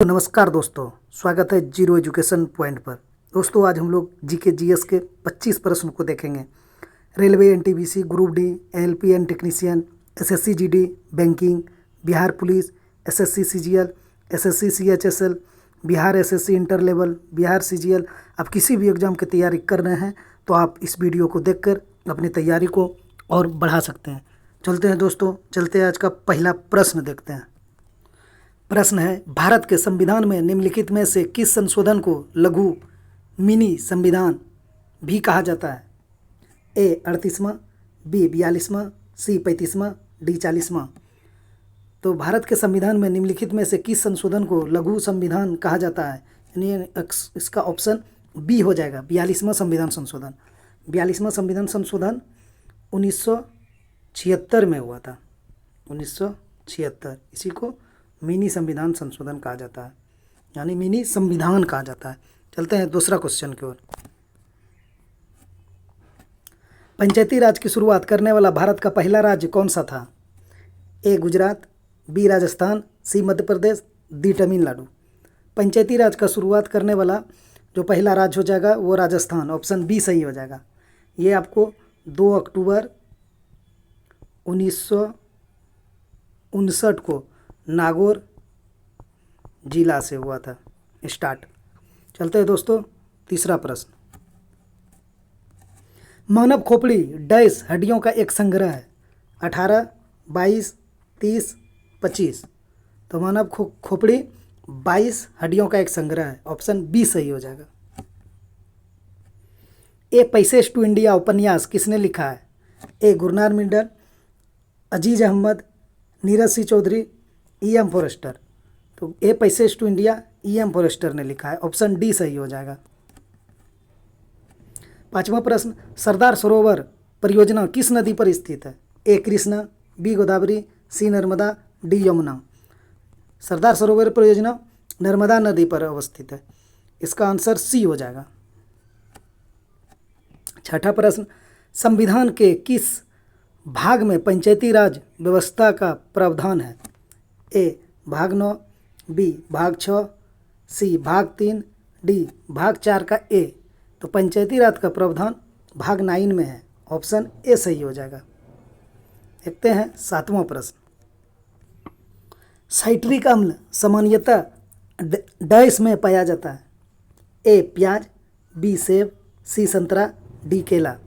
तो नमस्कार दोस्तों, स्वागत है जीरो एजुकेशन पॉइंट पर। दोस्तों आज हम लोग जीके जीएस के 25 प्रश्न को देखेंगे। Railway, NTPC, group D, LPN technician, SSC GD, banking, Bihar police, SSC CGL, SSC CHSL, Bihar SSC inter level, Bihar CGL. आप किसी भी एग्ज़ाम की तैयारी कर रहे हैं तो आप इस वीडियो को देखकर अपनी तैयारी को और बढ़ा सकते हैं। चलते हैं दोस्तों, चलते हैं आज का पहला प्रश्न देखते हैं। प्रश्न है, भारत के संविधान में निम्नलिखित में से किस संशोधन को लघु मिनी संविधान भी कहा जाता है? ए 38वां, बी 42वां, सी 35वां, डी 40वां। तो भारत के संविधान में निम्नलिखित में से किस संशोधन को लघु संविधान कहा जाता है? यानी इसका ऑप्शन बी हो जाएगा, 42वां संविधान संशोधन। 42वां संविधान संशोधन 1976 में हुआ था, 1976। इसी को मिनी संविधान संशोधन कहा जाता है, यानी मिनी संविधान कहा जाता है। चलते हैं दूसरा क्वेश्चन की ओर। पंचायती राज की शुरुआत करने वाला भारत का पहला राज्य कौन सा था? ए गुजरात, बी राजस्थान, सी मध्य प्रदेश, डी तमिलनाडु। पंचायती राज का शुरुआत करने वाला जो पहला राज्य हो जाएगा वो राजस्थान, ऑप्शन बी सही हो जाएगा। ये आपको 2 अक्टूबर 1959 को नागौर जिला से हुआ था स्टार्ट। चलते हैं दोस्तों तीसरा प्रश्न। मानव खोपड़ी डैश हड्डियों का एक संग्रह है? 18, 22, 30, 25। तो मानव खोपड़ी 22 हड्डियों का एक संग्रह है, ऑप्शन बी सही हो जाएगा। ए पैसेज टू इंडिया उपन्यास किसने लिखा है? A Gunnar Myrdal, Aziz Ahmad, Neeraj C Chaudhuri, E M. Forster. तो a passage to India E M. Forster ने लिखा है, ऑप्शन डी सही हो जाएगा। पांचवा प्रश्न, सरदार सरोवर परियोजना किस नदी पर स्थित है? ए कृष्णा, बी गोदावरी, सी नर्मदा, डी यमुना। सरदार सरोवर परियोजना नर्मदा नदी पर अवस्थित है, इसका आंसर सी हो जाएगा। छठा प्रश्न, संविधान के किस भाग में पंचायती राज व्यवस्था का प्रावधान है? ए भाग 9, बी भाग 6, सी भाग 3, डी भाग 4 का ए। तो पंचायती राज का प्रावधान भाग 9 में है, ऑप्शन ए सही हो जाएगा। देखते हैं सातवां प्रश्न। साइट्रिक अम्ल सामान्यतः डैश में पाया जाता है? ए प्याज, बी सेब, सी संतरा, डी केला।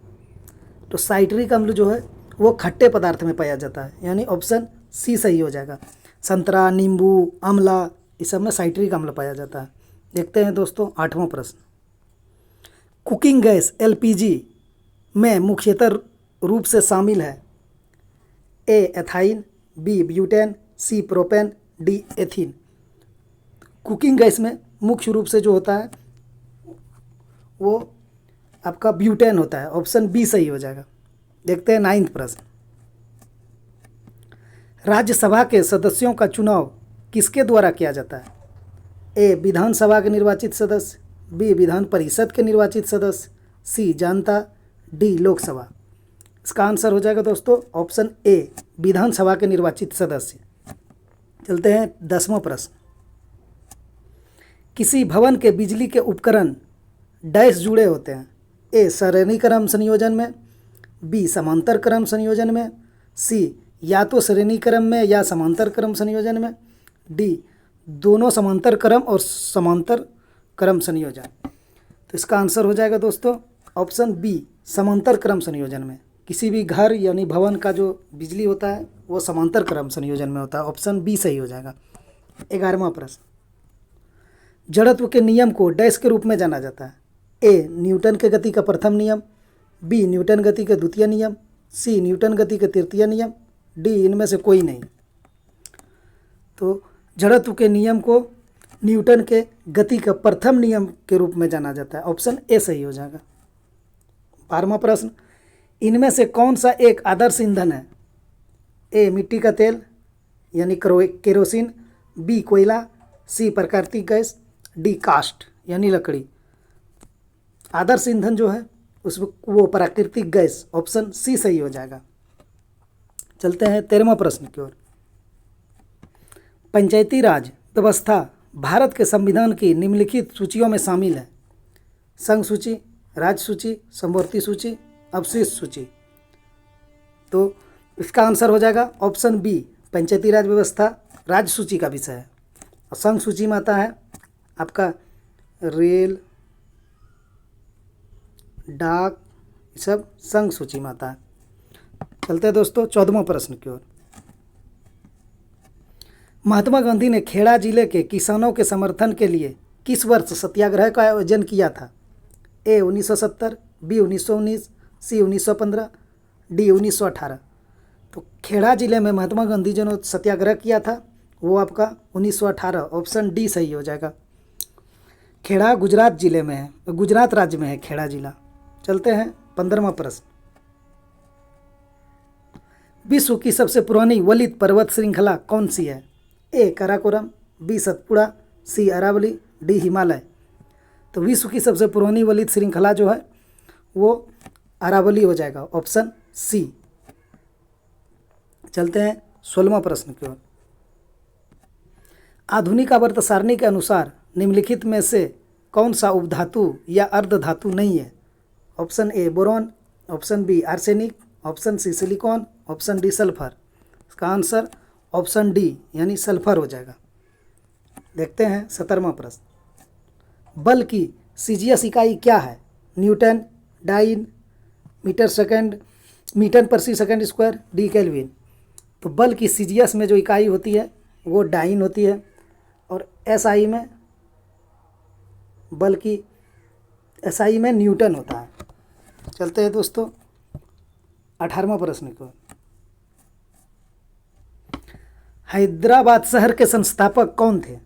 तो साइट्रिक अम्ल जो है वो खट्टे पदार्थ में पाया जाता है, यानी ऑप्शन सी सही हो जाएगा। संतरा, नींबू, आंवला, इस सब में साइट्रिक अम्ल पाया जाता है। देखते हैं दोस्तों आठवां प्रश्न। कुकिंग गैस एलपीजी में मुख्यतः रूप से शामिल है? A ethyne, B butane, C propane, D ethene. Cooking gas में मुख्य रूप से जो होता है वो आपका ब्यूटेन होता है, ऑप्शन बी सही हो जाएगा। देखते हैं 9वां प्रश्न। राज्यसभा के सदस्यों का चुनाव किसके द्वारा किया जाता है? ए विधानसभा के निर्वाचित सदस्य, बी विधान परिषद के निर्वाचित सदस्य, सी जनता, डी लोकसभा। इसका आंसर हो जाएगा दोस्तों ऑप्शन ए विधानसभा के निर्वाचित सदस्य। चलते हैं 10वां प्रश्न। किसी भवन के बिजली के उपकरण डैश जुड़े होते हैं? ए श्रेणी क्रम संयोजन में, बी समांतर क्रम संयोजन में, सी या तो श्रेणी क्रम में या समांतर क्रम संयोजन में, डी दोनों समांतर क्रम और समांतर क्रम संयोजन। तो इसका आंसर हो जाएगा दोस्तों ऑप्शन बी समांतर क्रम संयोजन में। किसी भी घर यानी भवन का जो बिजली होता है वो समांतर क्रम संयोजन में होता है, ऑप्शन बी सही हो जाएगा। 11वां प्रश्न। जड़त्व के नियम को डैश के रूप में जाना जाता है? ए न्यूटन के गति का प्रथम नियम, बी न्यूटन गति का द्वितीय नियम, सी न्यूटन गति का तृतीय नियम, डी इनमें से कोई नहीं। तो जड़त्व के नियम को न्यूटन के गति का प्रथम नियम के रूप में जाना जाता है, ऑप्शन ए सही हो जाएगा। 12वां प्रश्न। इनमें से कौन सा एक आदर्श ईंधन है? ए मिट्टी का तेल यानी केरोसिन, बी कोयला, सी प्राकृतिक गैस, डी काष्ठ यानी लकड़ी। आदर्श ईंधन जो है उसमें वो प्राकृतिक गैस, ऑप्शन सी सही हो जाएगा। चलते हैं 13वां प्रश्न की ओर। पंचायती राज व्यवस्था भारत के संविधान की निम्नलिखित सूचियों में शामिल है? संघ सूची, राज्य सूची, समवर्ती सूची, अवशिष्ट सूची। तो इसका आंसर हो जाएगा ऑप्शन बी, पंचायती राज व्यवस्था राज्य सूची का विषय है। और संघ सूची में आता है आपका रेल, डाक, सब संघ सूची में आता है। चलते हैं दोस्तों 14वां प्रश्न की ओर। महात्मा गांधी ने खेड़ा जिले के किसानों के समर्थन के लिए किस वर्ष सत्याग्रह का आयोजन किया था? ए 1970, बी 1919, सी 1915, डी 1918। तो खेड़ा जिले में महात्मा गांधी जी ने सत्याग्रह किया था वो आपका 1918, ऑप्शन डी सही हो जाएगा। खेड़ा गुजरात जिले में है, गुजरात राज्य में है खेड़ा जिला। चलते हैं 15वां प्रश्न। विश्व की सबसे पुरानी वलित पर्वत श्रृंखला कौन सी है? ए काराकोरम, बी सतपुड़ा, सी अरावली, डी हिमालय। तो विश्व की सबसे पुरानी वलित श्रृंखला जो है वो अरावली हो जाएगा, ऑप्शन सी। चलते हैं 16वां प्रश्न की ओर। आधुनिक आवर्त सारणी के अनुसार निम्नलिखित में से कौन सा उपधातु या अर्धधातु नहीं है? Option A boron, option B arsenic, option C silicon, option D sulphur. इसका आंसर ऑप्शन डी यानी सल्फर हो जाएगा। देखते हैं 17वां प्रश्न। बल की सीजीएस इकाई क्या है? न्यूटन, डाइन, मीटर पर सी सेकंड स्क्वायर, डी केल्विन। तो बल की सीजीएस में जो इकाई होती है वो डाइन होती है, और एसआई में बल की एसआई में न्यूटन होता है। चलते हैं दोस्तों 18वां प्रश्न को। हैदराबाद शहर के संस्थापक कौन थे?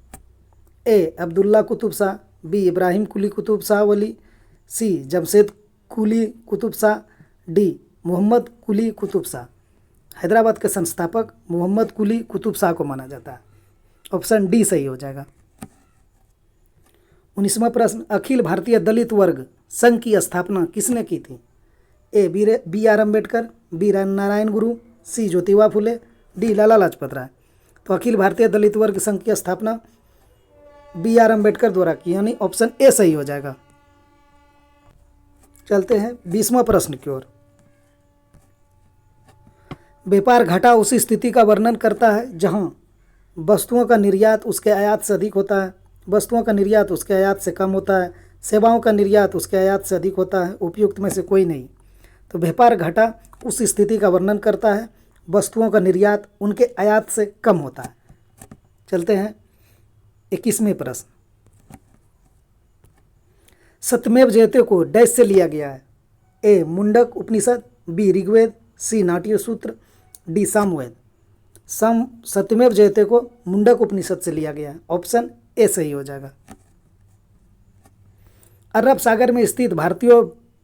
ए अब्दुल्ला कुतुब शाह, बी इब्राहिम कुली कुतुब शाह वली, सी जमशेद कुली कुतुब शाह, डी मोहम्मद कुली कुतुब शाह। हैदराबाद के संस्थापक मोहम्मद कुली कुतुब शाह को माना जाता है, ऑप्शन डी सही हो जाएगा। 19वां प्रश्न। अखिल भारतीय दलित वर्ग संघ की स्थापना किसने की थी? A B R Ambedkar, B Narayana Guru, C Jyotiba Phule, D Lala Lajpat Rai. तो अखिल भारतीय दलित वर्ग संघ की स्थापना बी आर अम्बेडकर द्वारा की, यानी ऑप्शन ए सही हो जाएगा। चलते हैं 20वां प्रश्न की ओर। व्यापार घाटा उसी स्थिति का वर्णन करता है जहां वस्तुओं का निर्यात उसके आयात से अधिक होता है, वस्तुओं का निर्यात उसके आयात से कम होता है, सेवाओं का निर्यात उसके आयात से अधिक होता है, उपयुक्त में से कोई नहीं। तो व्यापार घाटा उस स्थिति का वर्णन करता है वस्तुओं का निर्यात उनके आयात से कम होता है। चलते हैं 21वें प्रश्न। सत्यमेव जयते को डैश से लिया गया है? ए मुंडक उपनिषद, बी ऋग्वेद, सी नाट्य सूत्र, डी सामवेद। सत्यमेव जयते को मुंडक उपनिषद से लिया गया है, ऑप्शन ए सही हो जाएगा। अरब सागर में स्थित भारतीय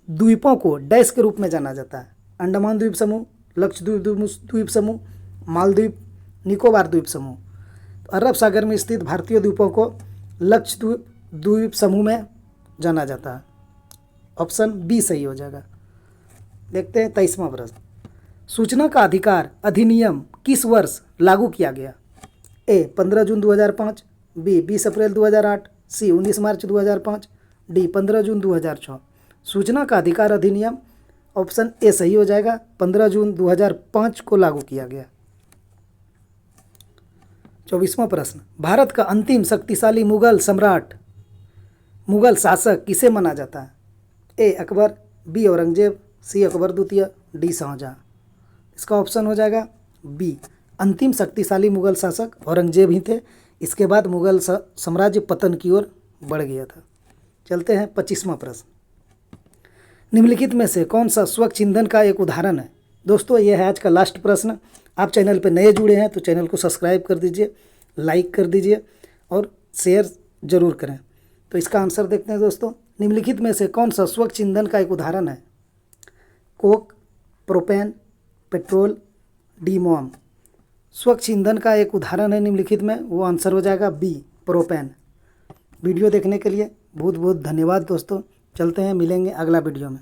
द्वीपों को डैश के रूप में जाना जाता है? अंडमान द्वीप समूह, लक्षद्वीप द्वीप समूह, मालदीव, निकोबार द्वीप समूह। तो अरब सागर में स्थित भारतीय द्वीपों को लक्षद्वीप द्वीप समूह में जाना जाता है, ऑप्शन बी सही हो जाएगा। देखते हैं 23वां प्रश्न। सूचना का अधिकार अधिनियम किस वर्ष लागू किया गया? ए 15 जून 2005, बी 20 अप्रैल 2008, सी 19 मार्च 2005, डी 15 जून 2006। सूचना का अधिकार अधिनियम ऑप्शन ए सही हो जाएगा, 15 जून 2005 को लागू किया गया। 24वां प्रश्न। भारत का अंतिम शक्तिशाली मुगल शासक किसे माना जाता है? ए अकबर, बी औरंगजेब, सी अकबर द्वितीय, डी शाहजहां। इसका ऑप्शन हो जाएगा बी। अंतिम शक्तिशाली मुगल शासक औरंगजेब ही थे, इसके बाद मुगल साम्राज्य पतन की ओर बढ़ गया था। चलते हैं 25वां प्रश्न। निम्नलिखित में से कौन सा स्वच्छ ईंधन का एक उदाहरण है? दोस्तों यह है आज का लास्ट प्रश्न। आप चैनल पर नए जुड़े हैं तो चैनल को सब्सक्राइब कर दीजिए, लाइक कर दीजिए और शेयर जरूर करें। तो इसका आंसर देखते हैं दोस्तों। निम्नलिखित में से कौन सा स्वच्छ ईंधन का एक उदाहरण है? कोक, प्रोपेन, पेट्रोल, डी मोम। स्वच्छ ईंधन का एक उदाहरण है निम्नलिखित में, वो आंसर हो जाएगा बी प्रोपेन। वीडियो देखने के लिए बहुत बहुत धन्यवाद दोस्तों। चलते हैं, मिलेंगे अगला वीडियो में।